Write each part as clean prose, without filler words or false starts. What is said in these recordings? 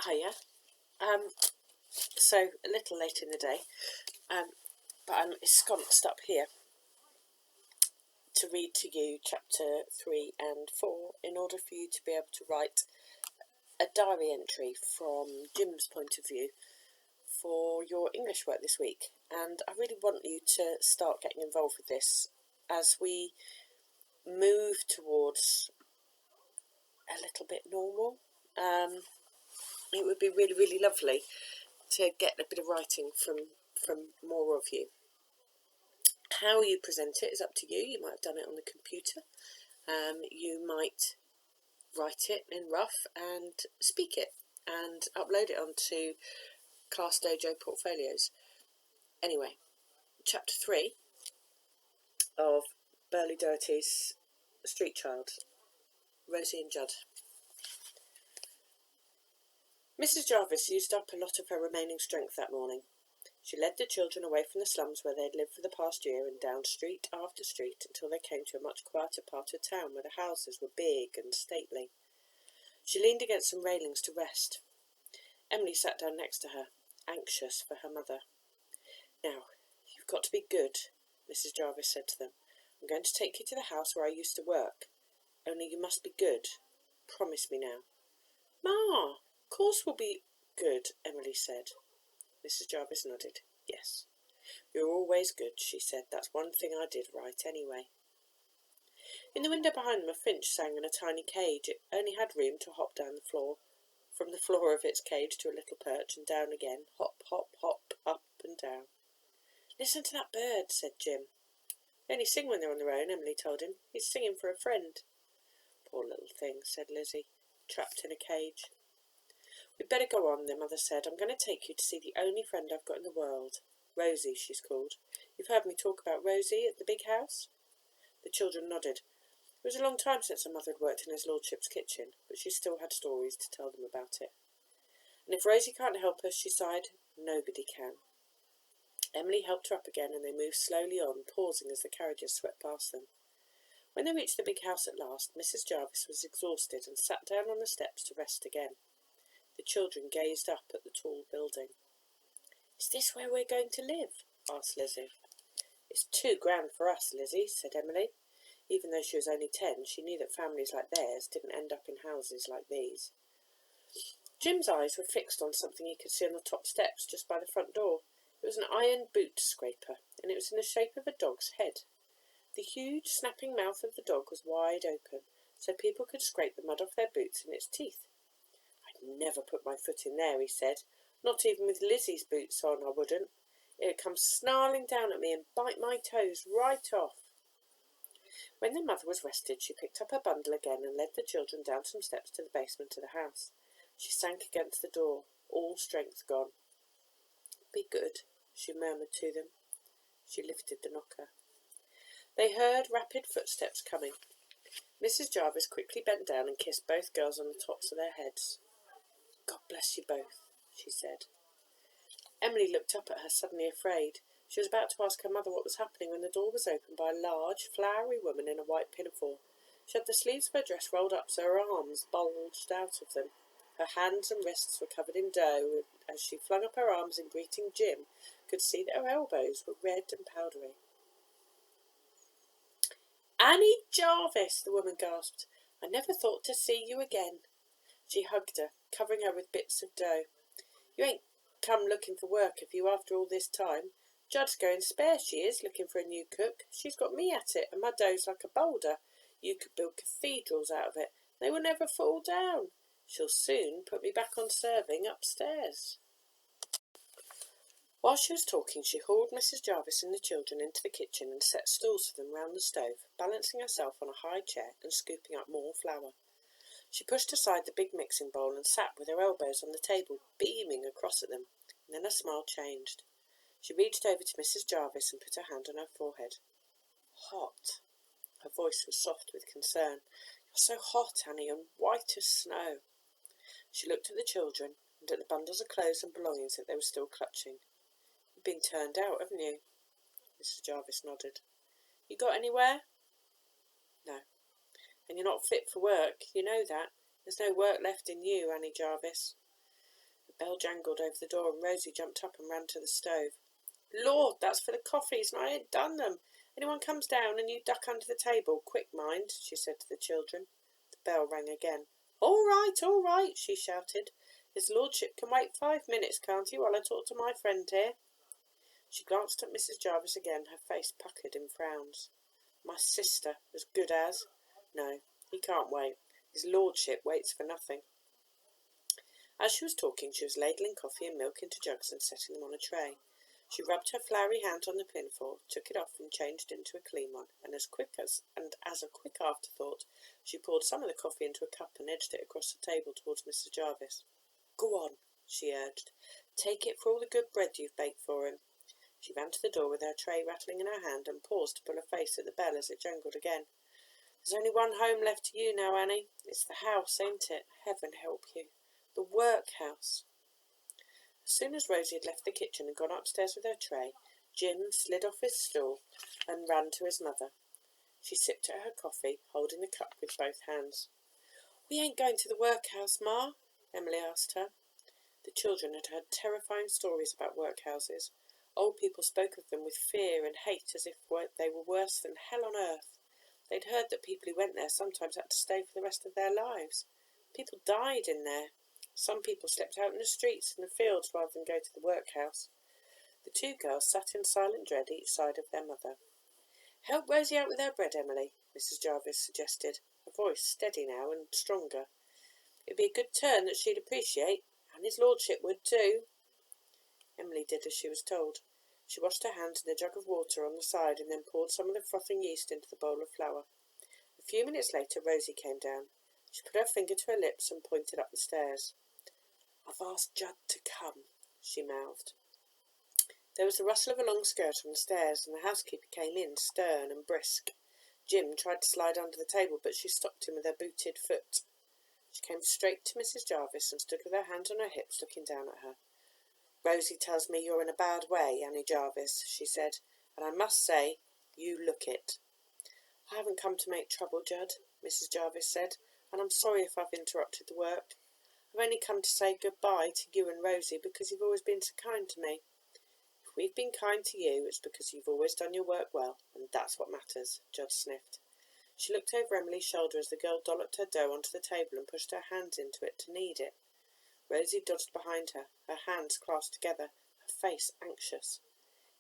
Hiya. So a little late in the day, but I'm ensconced up here to read to you chapter 3 and 4 in order for you to be able to write a diary entry from Jim's point of view for your English work this week. And I really want you to start getting involved with this as we move towards a little bit normal. It would be really, really lovely to get a bit of writing from more of you. How you present it is up to you. You might have done it on the computer. You might write it in rough and speak it and upload it onto Class Dojo portfolios. Anyway, chapter 3 of Berlie Doherty's Street Child, Rosie and Judd. Mrs. Jarvis used up a lot of her remaining strength that morning. She led the children away from the slums where they had lived for the past year and down street after street until they came to a much quieter part of town where the houses were big and stately. She leaned against some railings to rest. Emily sat down next to her, anxious for her mother. "Now, you've got to be good," Mrs. Jarvis said to them. "I'm going to take you to the house where I used to work. Only you must be good. Promise me now." "Ma, of course we'll be good," Emily said. Mrs. Jarvis nodded. "Yes, you're always good," she said. "That's one thing I did right, anyway." In the window behind them a finch sang in a tiny cage. It only had room to hop down the floor, from the floor of its cage to a little perch and down again. Hop, hop, hop, up and down. "Listen to that bird," said Jim. "They only sing when they're on their own," Emily told him. "He's singing for a friend." "Poor little thing," said Lizzie, "trapped in a cage." "We'd better go on," their mother said. "I'm going to take you to see the only friend I've got in the world. Rosie, she's called. You've heard me talk about Rosie at the big house?" The children nodded. It was a long time since her mother had worked in his lordship's kitchen, but she still had stories to tell them about it. "And if Rosie can't help us," she sighed, "nobody can." Emily helped her up again, and they moved slowly on, pausing as the carriages swept past them. When they reached the big house at last, Mrs. Jarvis was exhausted and sat down on the steps to rest again. The children gazed up at the tall building. "Is this where we're going to live?" asked Lizzie. "It's too grand for us, Lizzie," said Emily. Even though she was only 10, she knew that families like theirs didn't end up in houses like these. Jim's eyes were fixed on something he could see on the top steps just by the front door. It was an iron boot scraper, and it was in the shape of a dog's head. The huge, snapping mouth of the dog was wide open, so people could scrape the mud off their boots in its teeth. "I'd never put my foot in there," he said. "Not even with Lizzie's boots on, I wouldn't. It'd come snarling down at me and bite my toes right off." When their mother was rested, she picked up her bundle again and led the children down some steps to the basement of the house. She sank against the door, all strength gone. "Be good," she murmured to them. She lifted the knocker. They heard rapid footsteps coming. Mrs. Jarvis quickly bent down and kissed both girls on the tops of their heads. "God bless you both," she said. Emily looked up at her, suddenly afraid. She was about to ask her mother what was happening when the door was opened by a large, flowery woman in a white pinafore. She had the sleeves of her dress rolled up so her arms bulged out of them. Her hands and wrists were covered in dough, and as she flung up her arms in greeting, Jim could see that her elbows were red and powdery. "Annie Jarvis," the woman gasped. "I never thought to see you again." She hugged her, covering her with bits of dough. "You ain't come looking for work, have you, after all this time? Judd's going spare, she is, looking for a new cook. She's got me at it, and my dough's like a boulder. You could build cathedrals out of it. They will never fall down. She'll soon put me back on serving upstairs." While she was talking, she hauled Mrs. Jarvis and the children into the kitchen and set stools for them round the stove, balancing herself on a high chair and scooping up more flour. She pushed aside the big mixing bowl and sat with her elbows on the table, beaming across at them, and then her smile changed. She reached over to Mrs. Jarvis and put her hand on her forehead. "Hot." Her voice was soft with concern. "You're so hot, Annie, and white as snow." She looked at the children and at the bundles of clothes and belongings that they were still clutching. "You've been turned out, haven't you?" Mrs. Jarvis nodded. "You got anywhere?" "No." "And you're not fit for work. You know that. There's no work left in you, Annie Jarvis." Bell jangled over the door and Rosie jumped up and ran to the stove. "Lord, that's for the coffees, and I ain't done them. Anyone comes down and you duck under the table. Quick, mind," she said to the children. The bell rang again. All right, she shouted. "His lordship can wait 5 minutes, can't he, while I talk to my friend here?" She glanced at Mrs. Jarvis again, her face puckered in frowns. "My sister, as good as. No, he can't wait. His lordship waits for nothing." As she was talking, she was ladling coffee and milk into jugs and setting them on a tray. She rubbed her floury hand on the pinafore, took it off and changed into a clean one, and as a quick afterthought, she poured some of the coffee into a cup and edged it across the table towards Mrs. Jarvis. "Go on," she urged. "Take it for all the good bread you've baked for him." She ran to the door with her tray rattling in her hand and paused to pull her face at the bell as it jangled again. "There's only one home left to you now, Annie. It's the house, ain't it? Heaven help you. The workhouse." As soon as Rosie had left the kitchen and gone upstairs with her tray, Jim slid off his stool and ran to his mother. She sipped at her coffee, holding the cup with both hands. "We ain't going to the workhouse, Ma?" Emily asked her. The children had heard terrifying stories about workhouses. Old people spoke of them with fear and hate as if they were worse than hell on earth. They'd heard that people who went there sometimes had to stay for the rest of their lives. People died in there. Some people slept out in the streets and the fields rather than go to the workhouse. The two girls sat in silent dread each side of their mother. "Help Rosie out with her bread, Emily," Mrs. Jarvis suggested, her voice steady now and stronger. "It'd be a good turn that she'd appreciate, and his lordship would too." Emily did as she was told. She washed her hands in a jug of water on the side and then poured some of the frothing yeast into the bowl of flour. A few minutes later Rosie came down. She put her finger to her lips and pointed up the stairs. "I've asked Judd to come," she mouthed. There was the rustle of a long skirt on the stairs, and the housekeeper came in, stern and brisk. Jim tried to slide under the table, but she stopped him with her booted foot. She came straight to Mrs. Jarvis and stood with her hands on her hips, looking down at her. "Rosie tells me you're in a bad way, Annie Jarvis," she said, "and I must say, you look it." "I haven't come to make trouble, Judd," Mrs. Jarvis said, "and I'm sorry if I've interrupted the work. I've only come to say good-bye to you and Rosie because you've always been so kind to me." "If we've been kind to you, it's because you've always done your work well, and that's what matters," Judd sniffed. She looked over Emily's shoulder as the girl dolloped her dough onto the table and pushed her hands into it to knead it. Rosie dodged behind her, her hands clasped together, her face anxious.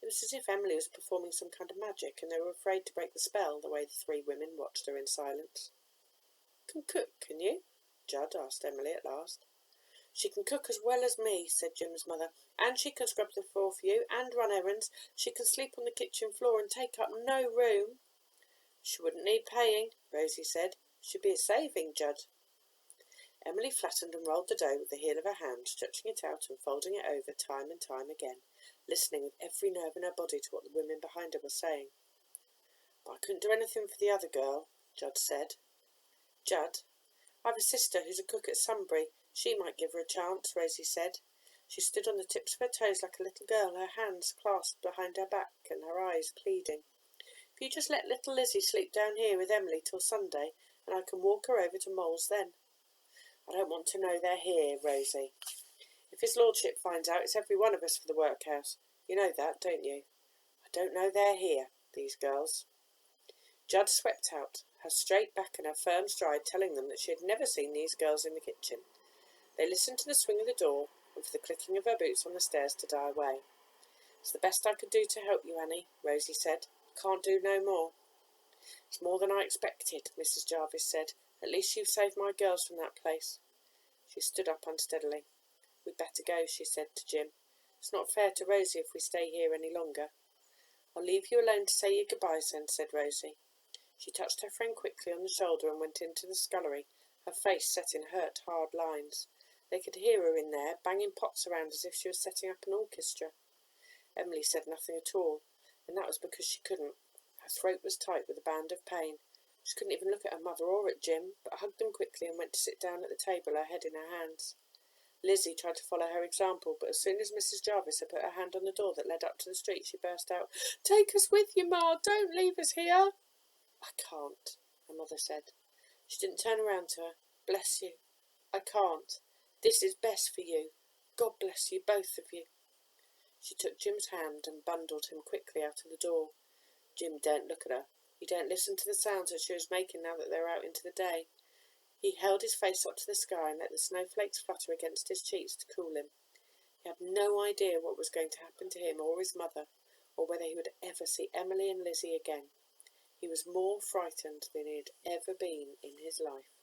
It was as if Emily was performing some kind of magic, and they were afraid to break the spell, the way the three women watched her in silence. "Can cook, can you?" Judd asked Emily at last. "She can cook as well as me," said Jim's mother, "and she can scrub the floor for you, and run errands. She can sleep on the kitchen floor and take up no room." "She wouldn't need paying," Rosie said. "She'd be a saving, Judd." Emily flattened and rolled the dough with the heel of her hand, stretching it out and folding it over time and time again, listening with every nerve in her body to what the women behind her were saying. "But I couldn't do anything for the other girl," Judd said. "Judd, I've a sister who's a cook at Sunbury. She might give her a chance," Rosie said. She stood on the tips of her toes like a little girl, her hands clasped behind her back and her eyes pleading. "If you just let little Lizzie sleep down here with Emily till Sunday, and I can walk her over to Mole's then." "I don't want to know they're here, Rosie. If his lordship finds out, it's every one of us for the workhouse. You know that, don't you? I don't know they're here, these girls." Judd swept out, her straight back and her firm stride telling them that she had never seen these girls in the kitchen. They listened to the swing of the door and for the clicking of her boots on the stairs to die away. "It's the best I could do to help you, Annie," Rosie said. "Can't do no more." "It's more than I expected," Mrs. Jarvis said. "At least you've saved my girls from that place." She stood up unsteadily. "We'd better go," she said to Jim. "It's not fair to Rosie if we stay here any longer." "I'll leave you alone to say your goodbyes then," said Rosie. She touched her friend quickly on the shoulder and went into the scullery, her face set in hurt, hard lines. They could hear her in there, banging pots around as if she was setting up an orchestra. Emily said nothing at all, and that was because she couldn't. Her throat was tight with a band of pain. She couldn't even look at her mother or at Jim, but hugged them quickly and went to sit down at the table, her head in her hands. Lizzie tried to follow her example, but as soon as Mrs. Jarvis had put her hand on the door that led up to the street, she burst out, "Take us with you, Ma! Don't leave us here!" "I can't," her mother said. She didn't turn around to her. "Bless you. I can't. This is best for you. God bless you, both of you." She took Jim's hand and bundled him quickly out of the door. Jim daren't look at her. He daren't listen to the sounds that she was making now that they were out into the day. He held his face up to the sky and let the snowflakes flutter against his cheeks to cool him. He had no idea what was going to happen to him or his mother, or whether he would ever see Emily and Lizzie again. He was more frightened than he had ever been in his life.